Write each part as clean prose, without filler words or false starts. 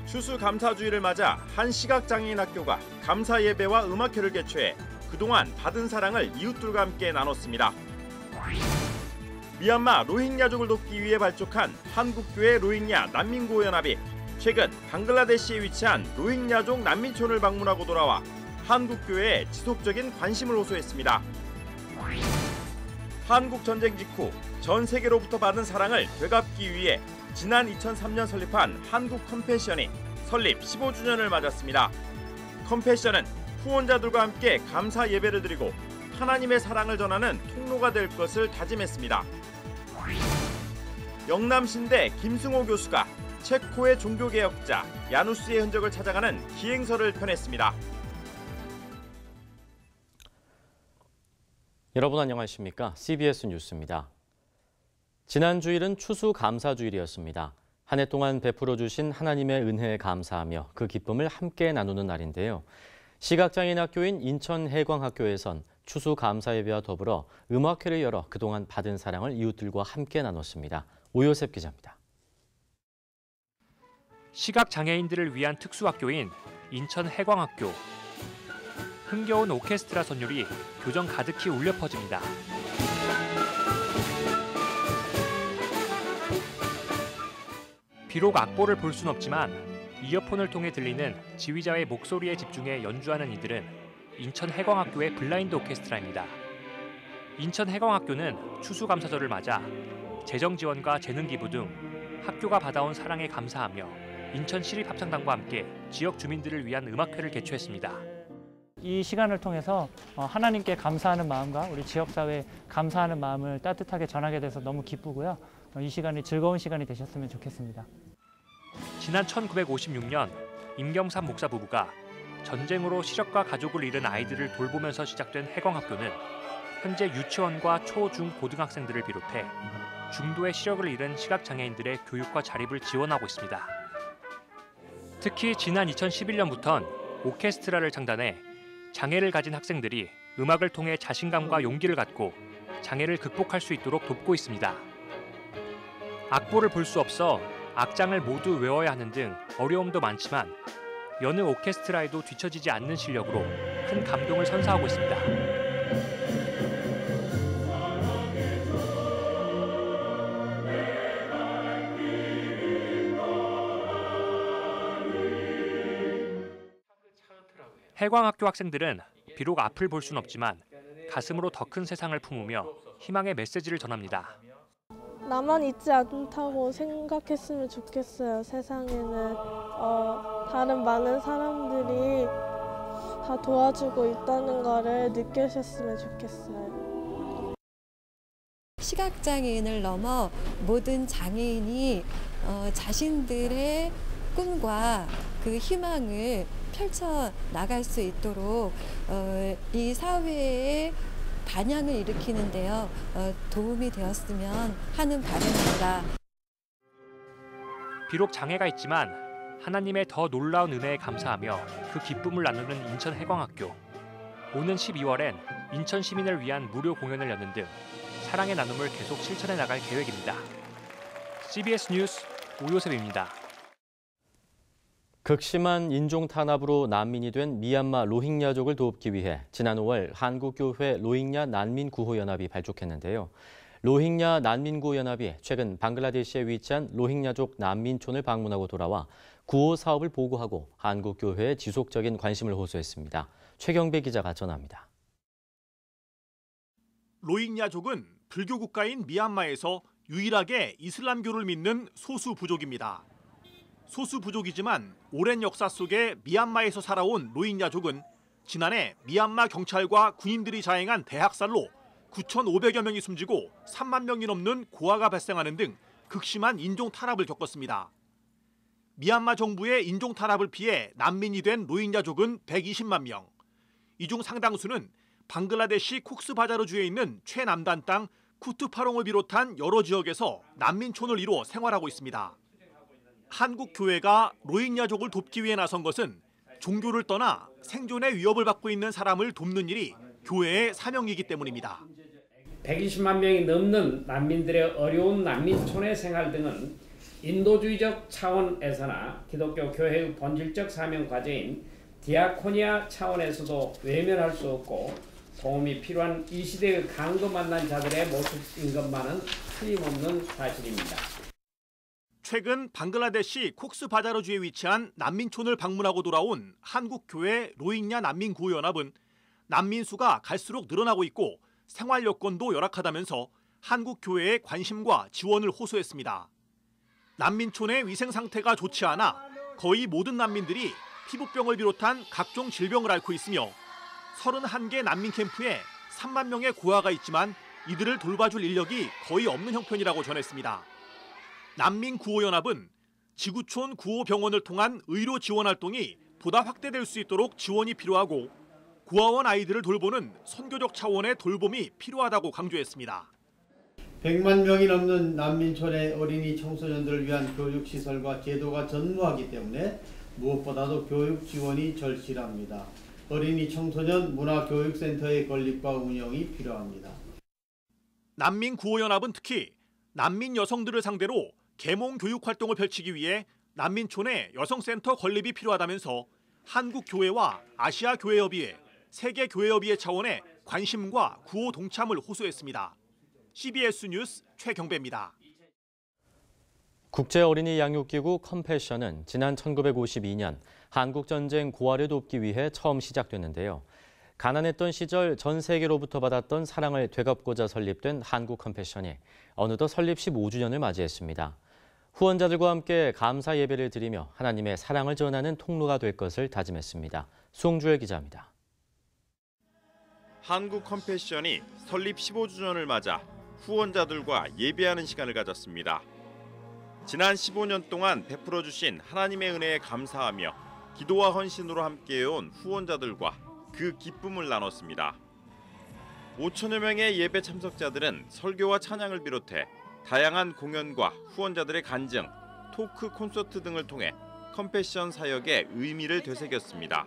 추수감사주의를 맞아 한 시각장애인 학교가 감사 예배와 음악회를 개최해 그동안 받은 사랑을 이웃들과 함께 나눴습니다. 미얀마 로힝야족을 돕기 위해 발족한 한국교회 로힝야 난민구호연합이 최근 방글라데시에 위치한 로힝야족 난민촌을 방문하고 돌아와 한국교회에 지속적인 관심을 호소했습니다. 한국전쟁 직후 전 세계로부터 받은 사랑을 되갚기 위해 지난 2003년 설립한 한국 컴패션이 설립 15주년을 맞았습니다. 컴패션은 후원자들과 함께 감사 예배를 드리고 하나님의 사랑을 전하는 통로가 될 것을 다짐했습니다. 영남신대 김승호 교수가 체코의 종교개혁자 야누스의 흔적을 찾아가는 기행서를 펴냈습니다. 여러분 안녕하십니까? CBS 뉴스입니다. 지난 주일은 추수감사주일이었습니다. 한 해 동안 베풀어 주신 하나님의 은혜에 감사하며 그 기쁨을 함께 나누는 날인데요. 시각장애인 학교인 인천해광학교에선 추수감사예배와 더불어 음악회를 열어 그동안 받은 사랑을 이웃들과 함께 나눴습니다. 오요셉 기자입니다. 시각장애인들을 위한 특수학교인 인천해광학교. 흥겨운 오케스트라 선율이 교정 가득히 울려 퍼집니다. 비록 악보를 볼 순 없지만 이어폰을 통해 들리는 지휘자의 목소리에 집중해 연주하는 이들은 인천해광학교의 블라인드 오케스트라입니다. 인천해광학교는 추수감사절을 맞아 재정 지원과 재능 기부 등 학교가 받아온 사랑에 감사하며 인천시립합창단과 함께 지역 주민들을 위한 음악회를 개최했습니다. 이 시간을 통해서 하나님께 감사하는 마음과 우리 지역사회에 감사하는 마음을 따뜻하게 전하게 돼서 너무 기쁘고요. 이 시간이 즐거운 시간이 되셨으면 좋겠습니다. 지난 1956년 임경삼 목사 부부가 전쟁으로 시력과 가족을 잃은 아이들을 돌보면서 시작된 해광학교는 현재 유치원과 초, 중, 고등학생들을 비롯해 중도의 시력을 잃은 시각장애인들의 교육과 자립을 지원하고 있습니다. 특히 지난 2011년부터는 오케스트라를 창단해 장애를 가진 학생들이 음악을 통해 자신감과 용기를 갖고 장애를 극복할 수 있도록 돕고 있습니다. 악보를 볼 수 없어 악장을 모두 외워야 하는 등 어려움도 많지만 여느 오케스트라에도 뒤처지지 않는 실력으로 큰 감동을 선사하고 있습니다. 해광학교 학생들은 비록 앞을 볼 순 없지만 가슴으로 더 큰 세상을 품으며 희망의 메시지를 전합니다. 나만 있지 않다고 생각했으면 좋겠어요. 세상에는 다른 많은 사람들이 다 도와주고 있다는 거를 느끼셨으면 좋겠어요. 시각장애인을 넘어 모든 장애인이 자신들의 꿈과 그 희망을 펼쳐 나갈 수 있도록 이 사회에 반향을 일으키는데요. 도움이 되었으면 하는 바람입니다. 비록 장애가 있지만 하나님의 더 놀라운 은혜에 감사하며 그 기쁨을 나누는 인천해광학교. 오는 12월엔 인천 시민을 위한 무료 공연을 여는 등 사랑의 나눔을 계속 실천해 나갈 계획입니다. CBS 뉴스 오요셉입니다. 극심한 인종탄압으로 난민이 된 미얀마 로힝야족을 돕기 위해 지난 5월 한국교회 로힝야 난민구호연합이 발족했는데요. 로힝야 난민구호연합이 최근 방글라데시에 위치한 로힝야족 난민촌을 방문하고 돌아와 구호 사업을 보고하고 한국교회에 지속적인 관심을 호소했습니다. 최경배 기자가 전합니다. 로힝야족은 불교 국가인 미얀마에서 유일하게 이슬람교를 믿는 소수 부족입니다. 소수 부족이지만 오랜 역사 속에 미얀마에서 살아온 로힝야족은 지난해 미얀마 경찰과 군인들이 자행한 대학살로 9,500여 명이 숨지고 3만 명이 넘는 고아가 발생하는 등 극심한 인종 탄압을 겪었습니다. 미얀마 정부의 인종 탄압을 피해 난민이 된 로힝야족은 120만 명. 이 중 상당수는 방글라데시 콕스바자르주에 있는 최남단 땅 쿠트파롱을 비롯한 여러 지역에서 난민촌을 이루어 생활하고 있습니다. 한국 교회가 로힝야족을 돕기 위해 나선 것은 종교를 떠나 생존의 위협을 받고 있는 사람을 돕는 일이 교회의 사명이기 때문입니다. 120만 명이 넘는 난민들의 어려운 난민촌의 생활 등은 인도주의적 차원에서나 기독교 교회의 본질적 사명 과제인 디아코니아 차원에서도 외면할 수 없고 도움이 필요한 이 시대의 강도 만난 자들의 모습인 것만은 틀림없는 사실입니다. 최근 방글라데시 콕스바자르주에 위치한 난민촌을 방문하고 돌아온 한국교회 로힝야 난민구호연합은 난민 수가 갈수록 늘어나고 있고 생활 여건도 열악하다면서 한국교회의 관심과 지원을 호소했습니다. 난민촌의 위생 상태가 좋지 않아 거의 모든 난민들이 피부병을 비롯한 각종 질병을 앓고 있으며 31개 난민 캠프에 3만 명의 고아가 있지만 이들을 돌봐줄 인력이 거의 없는 형편이라고 전했습니다. 난민구호연합은 지구촌 구호병원을 통한 의료 지원 활동이 보다 확대될 수 있도록 지원이 필요하고 고아원 아이들을 돌보는 선교적 차원의 돌봄이 필요하다고 강조했습니다. 100만 명이 넘는 난민촌의 어린이 청소년들을 위한 교육시설과 제도가 전무하기 때문에 무엇보다도 교육 지원이 절실합니다. 어린이 청소년 문화교육센터의 건립과 운영이 필요합니다. 난민구호연합은 특히 난민 여성들을 상대로 계몽 교육 활동을 펼치기 위해 난민촌에 여성센터 건립이 필요하다면서 한국교회와 아시아교회협의회, 세계교회협의회 차원의 관심과 구호 동참을 호소했습니다. CBS 뉴스 최경배입니다. 국제어린이 양육기구 컴패션은 지난 1952년 한국전쟁 고아를 돕기 위해 처음 시작됐는데요. 가난했던 시절 전 세계로부터 받았던 사랑을 되갚고자 설립된 한국 컴패션이 어느덧 설립 15주년을 맞이했습니다. 후원자들과 함께 감사 예배를 드리며 하나님의 사랑을 전하는 통로가 될 것을 다짐했습니다. 송주열 기자입니다. 한국 컴패션이 설립 15주년을 맞아 후원자들과 예배하는 시간을 가졌습니다. 지난 15년 동안 베풀어 주신 하나님의 은혜에 감사하며 기도와 헌신으로 함께해온 후원자들과 그 기쁨을 나눴습니다. 5천여 명의 예배 참석자들은 설교와 찬양을 비롯해 다양한 공연과 후원자들의 간증, 토크 콘서트 등을 통해 컴패션 사역의 의미를 되새겼습니다.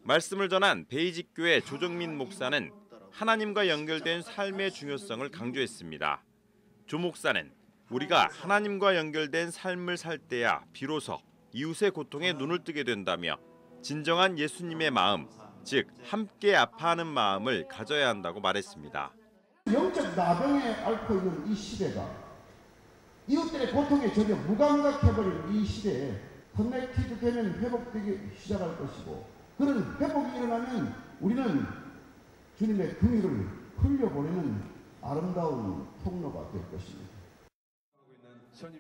말씀을 전한 베이직교회 조정민 목사는 하나님과 연결된 삶의 중요성을 강조했습니다. 조 목사는 우리가 하나님과 연결된 삶을 살 때야 비로소 이웃의 고통에 눈을 뜨게 된다며 진정한 예수님의 마음, 즉 함께 아파하는 마음을 가져야 한다고 말했습니다. 영적 나병에 앓고 있는 이 시대가 이웃들의 고통에 전혀 무감각해버리는 이 시대에 커넥티드 되면 회복되기 시작할 것이고 그런 회복이 일어나면 우리는 주님의 긍휼을 흘려보내는 아름다운 통로가 될 것입니다.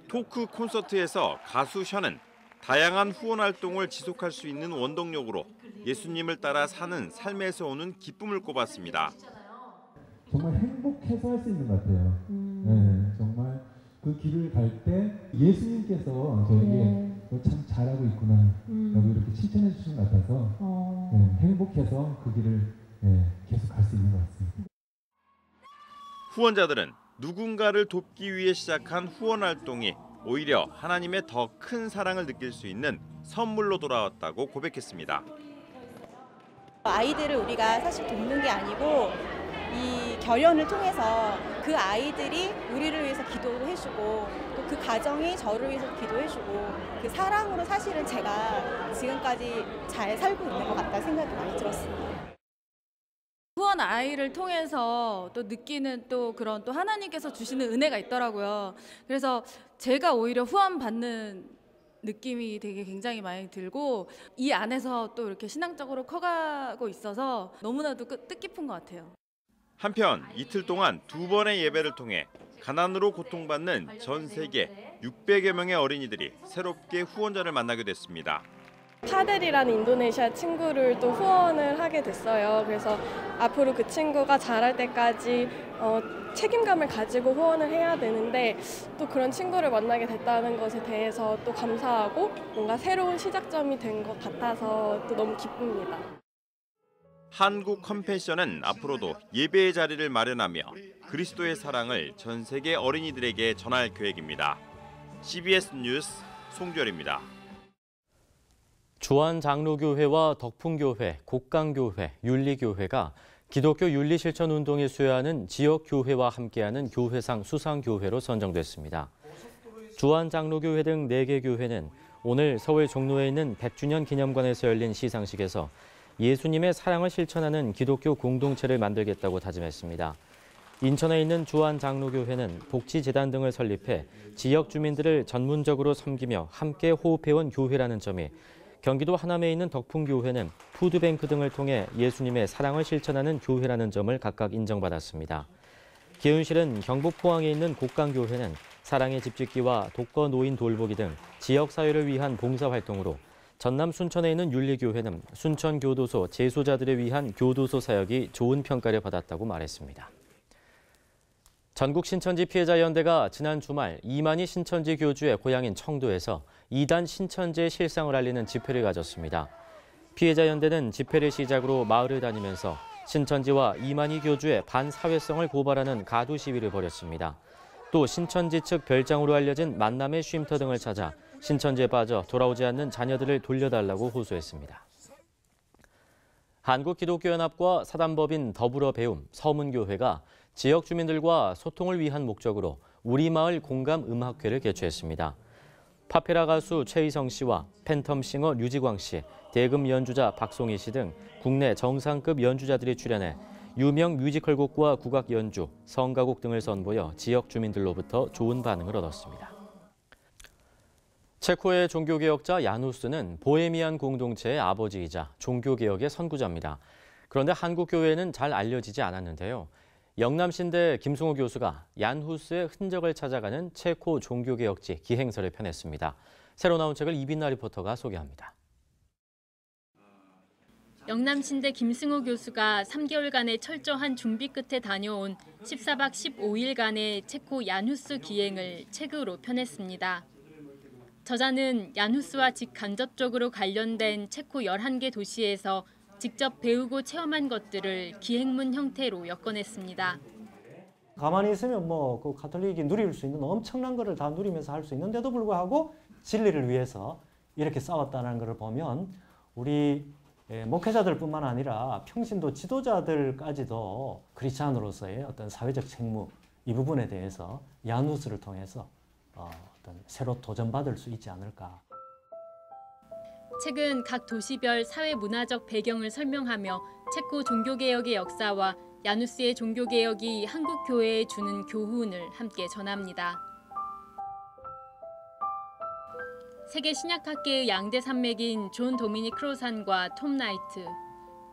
토크 콘서트에서 가수 션은 다양한 후원 활동을 지속할 수 있는 원동력으로 예수님을 따라 사는 삶에서 오는 기쁨을 꼽았습니다. 정말 행복해서 할 수 있는 것 같아요. 네, 정말 그 길을 갈 때 예수님께서 저에게 참 잘하고 있구나 라고 이렇게 칭찬해 주신 것 같아서 행복해서 그 길을 계속 갈 수 있는 것 같습니다. 후원자들은 누군가를 돕기 위해 시작한 후원 활동이 오히려 하나님의 더 큰 사랑을 느낄 수 있는 선물로 돌아왔다고 고백했습니다. 아이들을 우리가 사실 돕는 게 아니고 이 결연을 통해서 그 아이들이 우리를 위해서 기도를 해주고 또 그 가정이 저를 위해서 기도해주고 그 사랑으로 사실은 제가 지금까지 잘 살고 있는 것 같다는 생각이 많이 들었습니다. 후원 아이를 통해서 또 느끼는 또 그런 또 하나님께서 주시는 은혜가 있더라고요. 그래서 제가 오히려 후원 받는 느낌이 되게 굉장히 많이 들고 이 안에서 또 이렇게 신앙적으로 커가고 있어서 너무나도 뜻깊은 것 같아요. 한편 이틀 동안 2번의 예배를 통해 가난으로 고통받는 전 세계 600여 명의 어린이들이 새롭게 후원자를 만나게 됐습니다. 파델이라는 인도네시아 친구를 또 후원을 하게 됐어요. 그래서 앞으로 그 친구가 자랄 때까지 책임감을 가지고 후원을 해야 되는데 또 그런 친구를 만나게 됐다는 것에 대해서 또 감사하고 뭔가 새로운 시작점이 된 것 같아서 또 너무 기쁩니다. 한국 컴패션은 앞으로도 예배의 자리를 마련하며 그리스도의 사랑을 전 세계 어린이들에게 전할 계획입니다. CBS 뉴스 송주열입니다. 주한장로교회와 덕풍교회, 곡강교회, 윤리교회가 기독교 윤리실천운동에 수여하는 지역교회와 함께하는 교회상 수상교회로 선정됐습니다. 주한장로교회 등 4개 교회는 오늘 서울 종로에 있는 100주년 기념관에서 열린 시상식에서 예수님의 사랑을 실천하는 기독교 공동체를 만들겠다고 다짐했습니다. 인천에 있는 주한장로교회는 복지재단 등을 설립해 지역 주민들을 전문적으로 섬기며 함께 호흡해온 교회라는 점이, 경기도 하남에 있는 덕풍교회는 푸드뱅크 등을 통해 예수님의 사랑을 실천하는 교회라는 점을 각각 인정받았습니다. 기흥시는 경북 포항에 있는 곡강교회는 사랑의 집짓기와 독거 노인 돌보기 등 지역사회를 위한 봉사활동으로, 전남 순천에 있는 윤리교회는 순천교도소 재소자들을 위한 교도소 사역이 좋은 평가를 받았다고 말했습니다. 전국 신천지 피해자 연대가 지난 주말 이만희 신천지 교주의 고향인 청도에서 2단 신천지의 실상을 알리는 집회를 가졌습니다. 피해자 연대는 집회를 시작으로 마을을 다니면서 신천지와 이만희 교주의 반사회성을 고발하는 가두 시위를 벌였습니다. 또 신천지 측 별장으로 알려진 만남의 쉼터 등을 찾아 신천지에 빠져 돌아오지 않는 자녀들을 돌려달라고 호소했습니다. 한국기독교연합과 사단법인 더불어배움, 서문교회가 지역 주민들과 소통을 위한 목적으로 우리마을 공감음악회를 개최했습니다. 파페라 가수 최희성 씨와 팬텀 싱어 류지광 씨, 대금 연주자 박송희 씨 등 국내 정상급 연주자들이 출연해 유명 뮤지컬곡과 국악 연주, 성가곡 등을 선보여 지역 주민들로부터 좋은 반응을 얻었습니다. 체코의 종교개혁자 야누스는 보헤미안 공동체의 아버지이자 종교개혁의 선구자입니다. 그런데 한국 교회에는 잘 알려지지 않았는데요. 영남신대 김승호 교수가 얀후스의 흔적을 찾아가는 체코 종교개혁지 기행서를 펴냈습니다. 새로 나온 책을 이빈나 리포터가 소개합니다. 영남신대 김승호 교수가 3개월간의 철저한 준비 끝에 다녀온 14박 15일간의 체코 얀후스 기행을 책으로 펴냈습니다. 저자는 얀후스와 직간접적으로 관련된 체코 11개 도시에서 직접 배우고 체험한 것들을 기행문 형태로 엮어냈습니다. 가만히 있으면 그 가톨릭이 누릴 수 있는 엄청난 것을 다 누리면서 할 수 있는데도 불구하고 진리를 위해서 이렇게 싸웠다는 것을 보면 우리 목회자들뿐만 아니라 평신도 지도자들까지도 크리스찬으로서의 어떤 사회적 책무, 이 부분에 대해서 얀후스를 통해서 어떤 새로 도전받을 수 있지 않을까. 책은 각 도시별 사회-문화적 배경을 설명하며 체코 종교개혁의 역사와 야누스의 종교개혁이 한국 교회에 주는 교훈을 함께 전합니다. 세계 신약학계의 양대 산맥인 존 도미닉 크로산과 톰 나이트,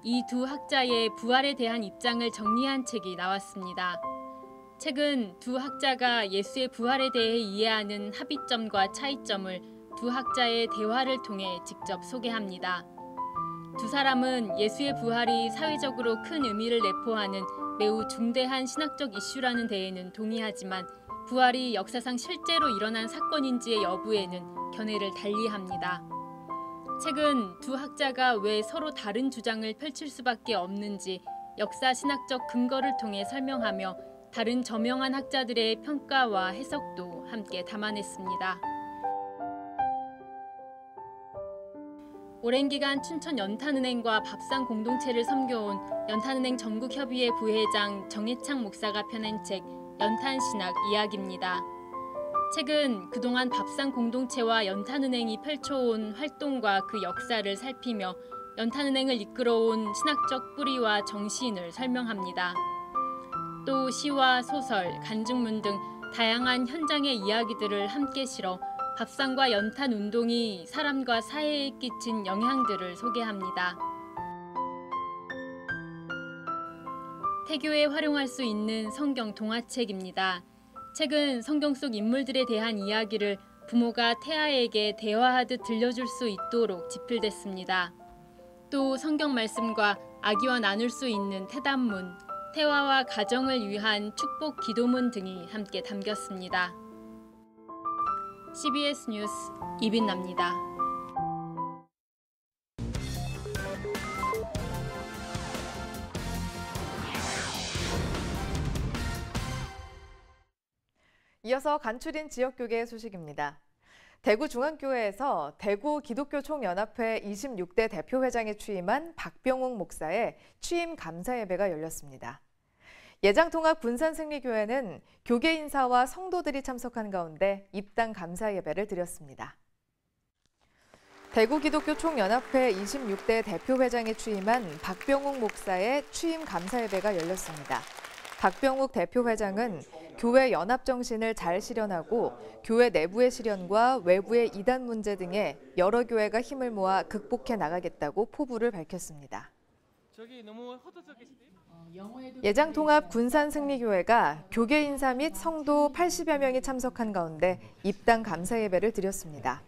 이 두 학자의 부활에 대한 입장을 정리한 책이 나왔습니다. 책은 두 학자가 예수의 부활에 대해 이해하는 합의점과 차이점을 두 학자의 대화를 통해 직접 소개합니다. 두 사람은 예수의 부활이 사회적으로 큰 의미를 내포하는 매우 중대한 신학적 이슈라는 데에는 동의하지만 부활이 역사상 실제로 일어난 사건인지의 여부에는 견해를 달리합니다. 책은 두 학자가 왜 서로 다른 주장을 펼칠 수밖에 없는지 역사 신학적 근거를 통해 설명하며 다른 저명한 학자들의 평가와 해석도 함께 담아냈습니다. 오랜 기간 춘천 연탄은행과 밥상 공동체를 섬겨온 연탄은행 전국협의회 부회장 정해창 목사가 펴낸 책 연탄신학 이야기입니다. 책은 그동안 밥상 공동체와 연탄은행이 펼쳐온 활동과 그 역사를 살피며 연탄은행을 이끌어온 신학적 뿌리와 정신을 설명합니다. 또 시와 소설, 간증문 등 다양한 현장의 이야기들을 함께 실어 밥상과 연탄 운동이 사람과 사회에 끼친 영향들을 소개합니다. 태교에 활용할 수 있는 성경 동화책입니다. 책은 성경 속 인물들에 대한 이야기를 부모가 태아에게 대화하듯 들려줄 수 있도록 집필됐습니다. 또 성경 말씀과 아기와 나눌 수 있는 태단문, 태화와 가정을 위한 축복 기도문 등이 함께 담겼습니다. CBS 뉴스 이빈나입니다. 이어서 간추린 지역교계 소식입니다. 대구중앙교회에서 대구기독교총연합회 26대 대표회장에 취임한 박병욱 목사의 취임 감사 예배가 열렸습니다. 예장통합 군산승리교회는 교계 인사와 성도들이 참석한 가운데 입당 감사 예배를 드렸습니다. 대구기독교 총연합회 26대 대표회장에 취임한 박병욱 목사의 취임 감사 예배가 열렸습니다. 박병욱 대표회장은 교회 연합 정신을 잘 실현하고 교회 내부의 실현과 외부의 이단 문제 등에 여러 교회가 힘을 모아 극복해 나가겠다고 포부를 밝혔습니다. 예장통합 군산승리교회가 교계 인사 및 성도 80여 명이 참석한 가운데 입당 감사 예배를 드렸습니다.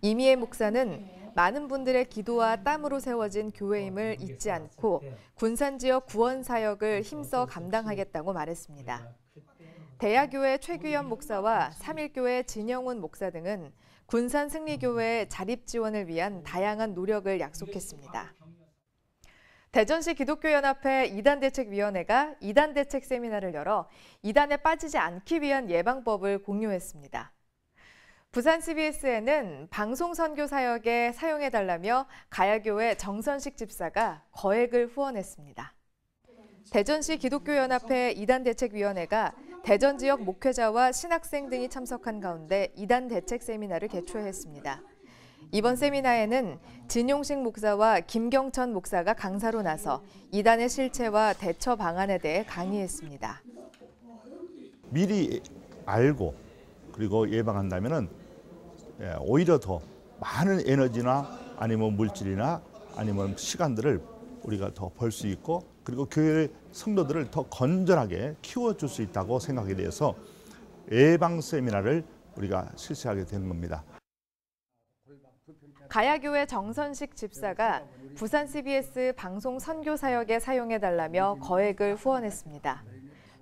이미애 목사는 많은 분들의 기도와 땀으로 세워진 교회임을 잊지 않고 군산 지역 구원 사역을 힘써 감당하겠다고 말했습니다. 대야교회 최규현 목사와 삼일교회 진영훈 목사 등은 군산승리교회의 자립 지원을 위한 다양한 노력을 약속했습니다. 대전시 기독교연합회 이단대책위원회가 이단대책 세미나를 열어 이단에 빠지지 않기 위한 예방법을 공유했습니다. 부산 CBS에는 방송 선교 사역에 사용해달라며 가야교회 정선식 집사가 거액을 후원했습니다. 대전시 기독교연합회 이단대책위원회가 대전 지역 목회자와 신학생 등이 참석한 가운데 이단대책 세미나를 개최했습니다. 이번 세미나에는 진용식 목사와 김경천 목사가 강사로 나서 이단의 실체와 대처 방안에 대해 강의했습니다. 미리 알고 그리고 예방한다면은 오히려 더 많은 에너지나 아니면 물질이나 아니면 시간들을 우리가 더 벌 수 있고 그리고 교회 성도들을 더 건전하게 키워줄 수 있다고 생각이 되어서 예방 세미나를 우리가 실시하게 되는 겁니다. 가야교회 정선식 집사가 부산 CBS 방송 선교 사역에 사용해달라며 거액을 후원했습니다.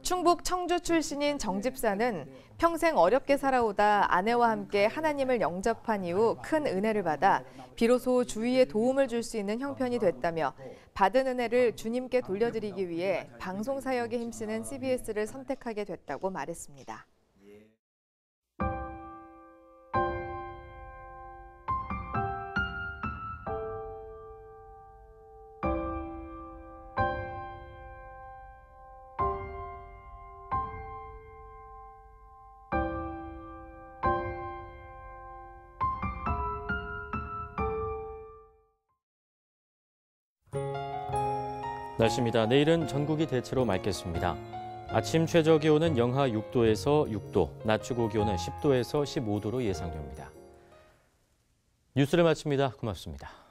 충북 청주 출신인 정 집사는 평생 어렵게 살아오다 아내와 함께 하나님을 영접한 이후 큰 은혜를 받아 비로소 주위에 도움을 줄 수 있는 형편이 됐다며 받은 은혜를 주님께 돌려드리기 위해 방송 사역에 힘쓰는 CBS를 선택하게 됐다고 말했습니다. 날씨입니다. 내일은 전국이 대체로 맑겠습니다. 아침 최저 기온은 영하 6도에서 6도, 낮 최고 기온은 10도에서 15도로 예상됩니다. 뉴스를 마칩니다. 고맙습니다.